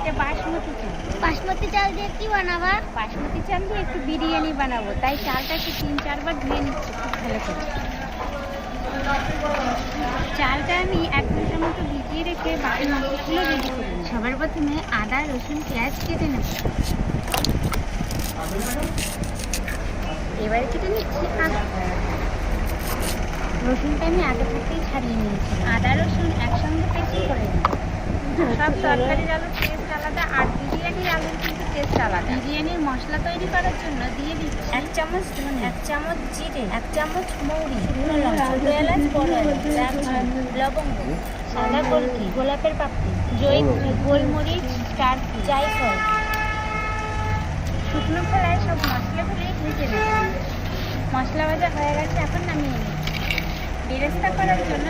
এটা বাসমতি চাল। বাসমতি চাল দিয়ে কি বানাবা? বাসমতি চাল দিয়ে একটু বিরিয়ানি বানাবো, তাই চালটা একটু 3-4 বার ধুয়ে নিচ্ছি খুব ভালো করে। চালটা আমি 1 ঘন্টার মতো ভিজিয়ে রেখে বাকি মশলাগুলো রেডি করে নিই। সবার প্রথমে আদা, রসুন, পেঁয়াজ কেটে নেব। এবারে কেটে নিচ্ছি আদা। রসুনটা আমি আগে থেকেই ছাড়িয়ে নিয়েছি। আদা রসুন একসঙ্গে পেস্ট করে নিই। সব তরকারির আলুর টেস্ট আলাদা, আর বিরিয়ানির আলুর কিন্তু টেস্ট আলাদা। বিরিয়ানির মশলা তৈরি করার জন্য দিয়ে দিচ্ছি 1 চামচ ধনে, 1 চামচ জিরে, 1 চামচ মৌরি, শুকনো লঙ্কা, ছোট এলাচ, বড় এলাচ, দারচিনি, লবঙ্গ, সাদা গোলকি, গোলাপের পাপড়ি, জয়িত্রী, গোলমরিচ, স্টারকি, জায়ফল, শুকনো খোলায় সব মশলাগুলোই ভেজে নেব। মশলা ভাজা হয়ে গেছে, এখন নামিয়ে নিই। বেরেস্তা করার জন্য